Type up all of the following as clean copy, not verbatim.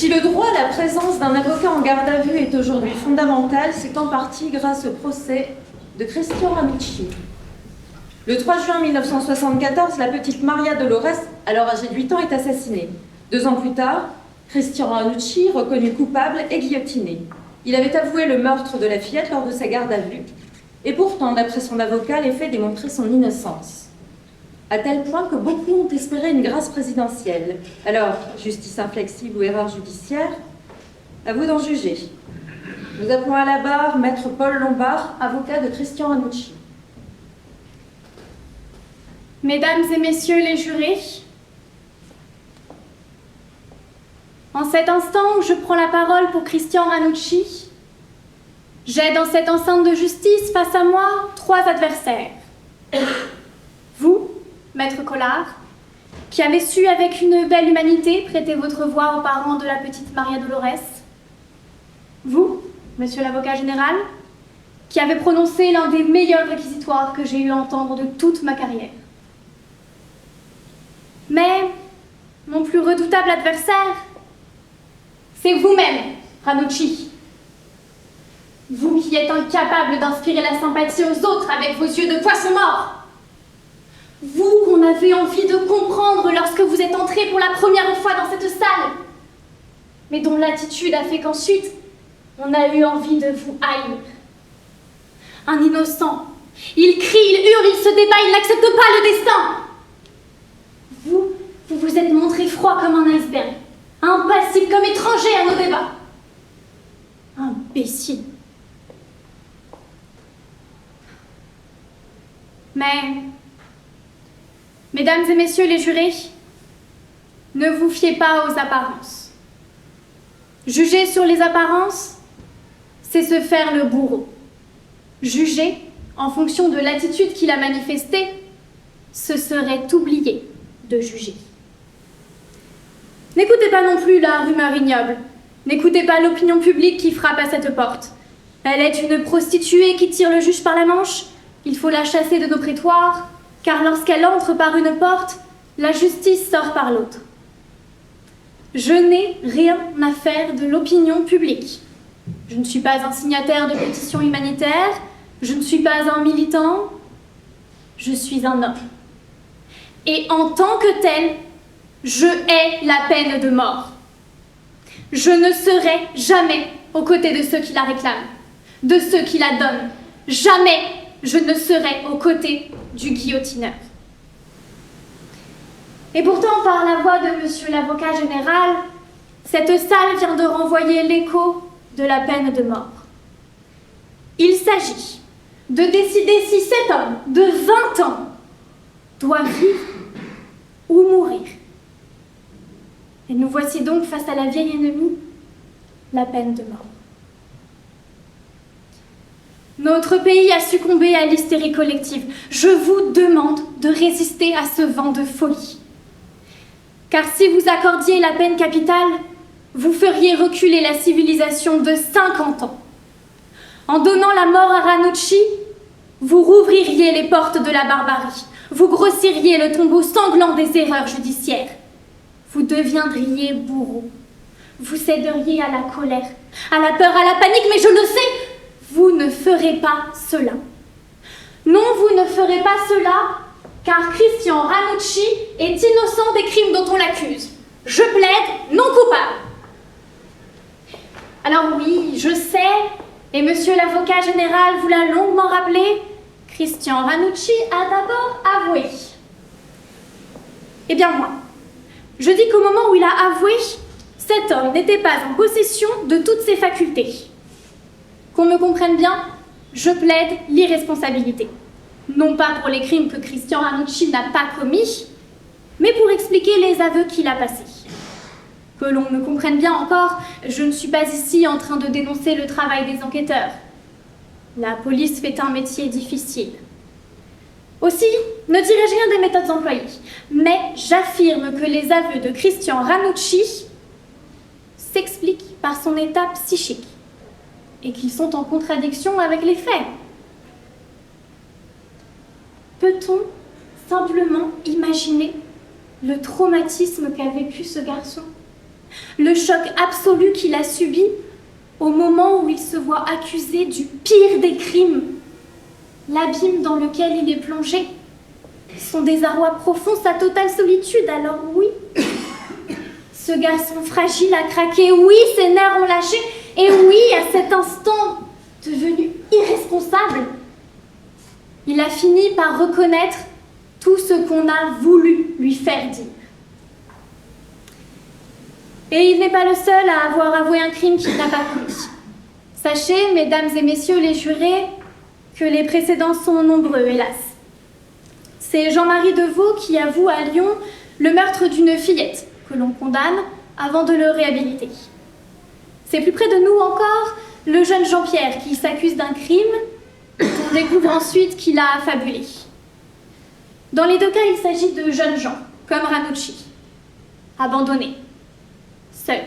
Si le droit à la présence d'un avocat en garde à vue est aujourd'hui fondamental, c'est en partie grâce au procès de Christian Ranucci. Le 3 juin 1974, la petite Maria Dolores, alors âgée de 8 ans, est assassinée. 2 ans plus tard, Christian Ranucci, reconnu coupable, est guillotiné. Il avait avoué le meurtre de la fillette lors de sa garde à vue. Et pourtant, d'après son avocat, les faits démontraient son innocence. À tel point que beaucoup ont espéré une grâce présidentielle. Alors, justice inflexible ou erreur judiciaire, à vous d'en juger. Nous appelons à la barre Maître Paul Lombard, avocat de Christian Ranucci. Mesdames et messieurs les jurés, en cet instant où je prends la parole pour Christian Ranucci, j'ai dans cette enceinte de justice face à moi 3 adversaires. Vous, Maître Collard, qui avez su avec une belle humanité prêter votre voix aux parents de la petite Maria Dolores. Vous, Monsieur l'avocat général, qui avez prononcé l'un des meilleurs réquisitoires que j'ai eu à entendre de toute ma carrière. Mais mon plus redoutable adversaire, c'est vous-même, Ranucci. Vous qui êtes incapable d'inspirer la sympathie aux autres avec vos yeux de poisson mort. Vous qu'on avait envie de comprendre lorsque vous êtes entré pour la première fois dans cette salle, mais dont l'attitude a fait qu'ensuite, on a eu envie de vous haïr. Un innocent, il crie, il hurle, il se débat, il n'accepte pas le destin. Vous vous êtes montré froid comme un iceberg, impassible comme étranger à nos débats. Imbécile. Mais, mesdames et messieurs les jurés, ne vous fiez pas aux apparences. Juger sur les apparences, c'est se faire le bourreau. Juger en fonction de l'attitude qu'il a manifestée, ce serait oublier de juger. N'écoutez pas non plus la rumeur ignoble. N'écoutez pas l'opinion publique qui frappe à cette porte. Elle est une prostituée qui tire le juge par la manche. Il faut la chasser de nos prétoires, car lorsqu'elle entre par une porte, la justice sort par l'autre. Je n'ai rien à faire de l'opinion publique. Je ne suis pas un signataire de pétitions humanitaires, je ne suis pas un militant, je suis un homme. Et en tant que tel, je hais la peine de mort. Je ne serai jamais aux côtés de ceux qui la réclament, de ceux qui la donnent. Jamais je ne serai aux côtés du guillotineur. Et pourtant, par la voix de Monsieur l'avocat général, cette salle vient de renvoyer l'écho de la peine de mort. Il s'agit de décider si cet homme de 20 ans doit vivre ou mourir. Et nous voici donc face à la vieille ennemie, la peine de mort. Notre pays a succombé à l'hystérie collective. Je vous demande de résister à ce vent de folie. Car si vous accordiez la peine capitale, vous feriez reculer la civilisation de 50 ans. En donnant la mort à Ranucci, vous rouvririez les portes de la barbarie. Vous grossiriez le tombeau sanglant des erreurs judiciaires. Vous deviendriez bourreau. Vous céderiez à la colère, à la peur, à la panique, mais je le sais, vous ne ferez pas cela. Non, vous ne ferez pas cela, car Christian Ranucci est innocent des crimes dont on l'accuse. Je plaide non coupable. Alors oui, je sais, et monsieur l'avocat général vous l'a longuement rappelé, Christian Ranucci a d'abord avoué. Eh bien moi, je dis qu'au moment où il a avoué, cet homme n'était pas en possession de toutes ses facultés. Qu'on me comprenne bien, je plaide l'irresponsabilité. Non pas pour les crimes que Christian Ranucci n'a pas commis, mais pour expliquer les aveux qu'il a passés. Que l'on me comprenne bien encore, je ne suis pas ici en train de dénoncer le travail des enquêteurs. La police fait un métier difficile. Aussi, ne dirai-je rien des méthodes employées, mais j'affirme que les aveux de Christian Ranucci s'expliquent par son état psychique et qu'ils sont en contradiction avec les faits. Peut-on simplement imaginer le traumatisme qu'a vécu ce garçon? le choc absolu qu'il a subi au moment où il se voit accusé du pire des crimes, l'abîme dans lequel il est plongé, son désarroi profond, sa totale solitude. Alors oui, ce garçon fragile a craqué, oui, ses nerfs ont lâché, et oui, à cet instant devenu irresponsable, il a fini par reconnaître tout ce qu'on a voulu lui faire dire. Et il n'est pas le seul à avoir avoué un crime qu'il n'a pas commis. Sachez, mesdames et messieurs les jurés, que les précédents sont nombreux, hélas. C'est Jean-Marie Deveau qui avoue à Lyon le meurtre d'une fillette, que l'on condamne avant de le réhabiliter. C'est plus près de nous encore le jeune Jean-Pierre qui s'accuse d'un crime dont on découvre ensuite qu'il a fabulé. Dans les deux cas, il s'agit de jeunes gens, comme Ranucci, abandonnés, seuls,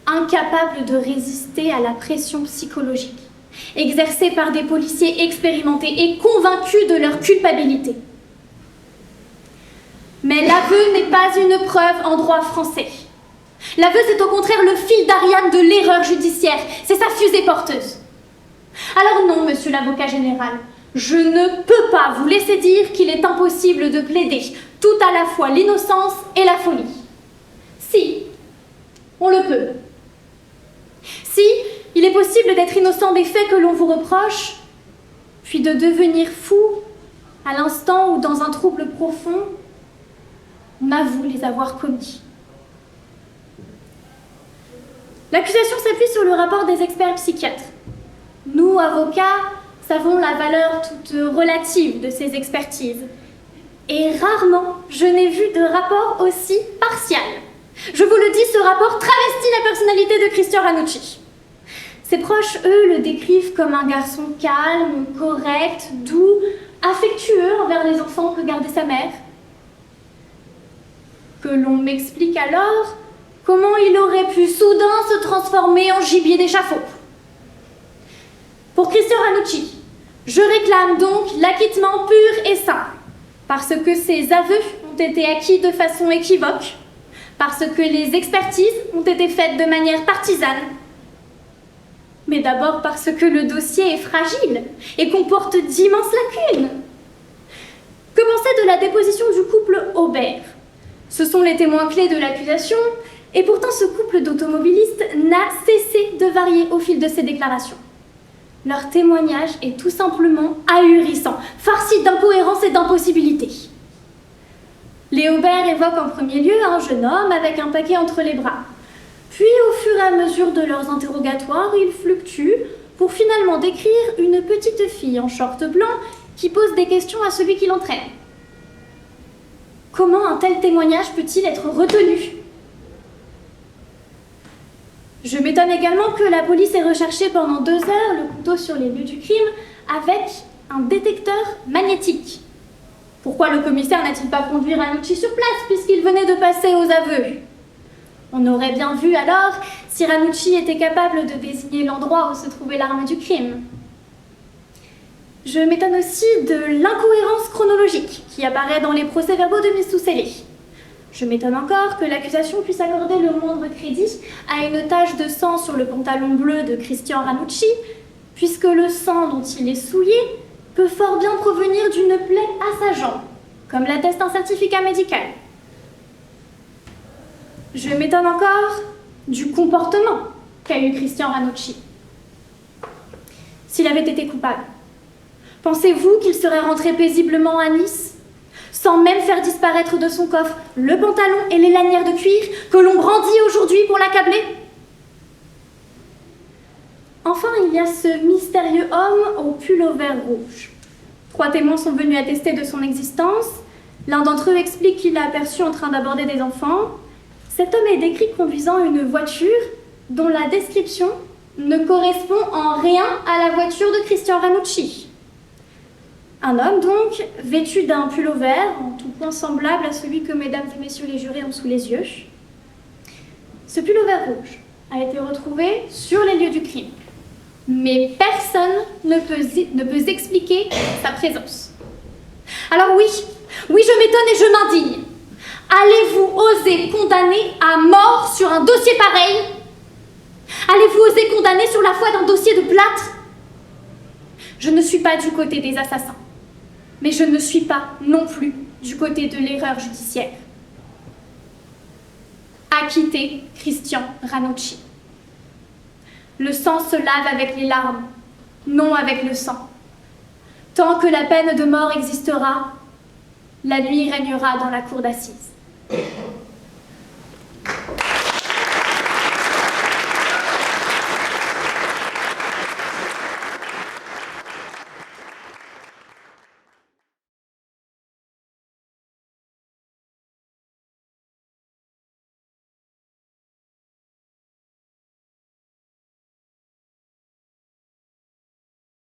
incapables de résister à la pression psychologique, exercée par des policiers expérimentés et convaincus de leur culpabilité. Mais l'aveu n'est pas une preuve en droit français. L'aveu, c'est au contraire le fil d'Ariane de l'erreur judiciaire, c'est sa fusée porteuse. Alors non, monsieur l'avocat général, je ne peux pas vous laisser dire qu'il est impossible de plaider tout à la fois l'innocence et la folie. Si, on le peut. Si, il est possible d'être innocent des faits que l'on vous reproche, puis de devenir fou à l'instant où, dans un trouble profond, on avoue les avoir commis. L'accusation s'appuie sur le rapport des experts psychiatres. Nous, avocats, savons la valeur toute relative de ces expertises. Et rarement, je n'ai vu de rapport aussi partial. Je vous le dis, ce rapport travestit la personnalité de Christian Ranucci. Ses proches, eux, le décrivent comme un garçon calme, correct, doux, affectueux envers les enfants que gardait sa mère. Que l'on m'explique alors comment il aurait pu soudain se transformer en gibier d'échafaud. Pour Christian Ranucci, je réclame donc l'acquittement pur et simple, parce que ses aveux ont été acquis de façon équivoque, parce que les expertises ont été faites de manière partisane, mais d'abord parce que le dossier est fragile et comporte d'immenses lacunes. Que penser de la déposition du couple Aubert? Ce sont les témoins clés de l'accusation, et pourtant ce couple d'automobilistes n'a cessé de varier au fil de ses déclarations. Leur témoignage est tout simplement ahurissant, farci d'incohérences et d'impossibilités. Les Aubert évoquent en premier lieu un jeune homme avec un paquet entre les bras. Puis, au fur et à mesure de leurs interrogatoires, ils fluctuent pour finalement décrire une petite fille en short blanc qui pose des questions à celui qui l'entraîne. Comment un tel témoignage peut-il être retenu ? Je m'étonne également que la police ait recherché pendant 2 heures le couteau sur les lieux du crime avec un détecteur magnétique. Pourquoi le commissaire n'a-t-il pas conduit Ranucci sur place puisqu'il venait de passer aux aveux ? On aurait bien vu alors si Ranucci était capable de désigner l'endroit où se trouvait l'arme du crime. Je m'étonne aussi de l'incohérence chronologique qui apparaît dans les procès-verbaux de Miss Toussellé. Je m'étonne encore que l'accusation puisse accorder le moindre crédit à une tache de sang sur le pantalon bleu de Christian Ranucci, puisque le sang dont il est souillé peut fort bien provenir d'une plaie à sa jambe, comme l'atteste un certificat médical. Je m'étonne encore du comportement qu'a eu Christian Ranucci. S'il avait été coupable, pensez-vous qu'il serait rentré paisiblement à Nice, sans même faire disparaître de son coffre le pantalon et les lanières de cuir que l'on brandit aujourd'hui pour l'accabler? Enfin, il y a ce mystérieux homme au pull-over rouge. 3 témoins sont venus attester de son existence. L'un d'entre eux explique qu'il l'a aperçu en train d'aborder des enfants. Cet homme est décrit conduisant une voiture dont la description ne correspond en rien à la voiture de Christian Ranucci. Un homme donc, vêtu d'un pull-over, en tout point semblable à celui que mesdames et messieurs les jurés ont sous les yeux. Ce pull-over rouge a été retrouvé sur les lieux du crime, mais personne ne peut expliquer sa présence. Alors oui, je m'étonne et je m'indigne. Allez-vous oser condamner à mort sur un dossier pareil? Allez-vous oser condamner sur la foi d'un dossier de plâtre? Je ne suis pas du côté des assassins, mais je ne suis pas non plus du côté de l'erreur judiciaire. Acquittez Christian Ranucci. Le sang se lave avec les larmes, non avec le sang. Tant que la peine de mort existera, la nuit régnera dans la cour d'assises.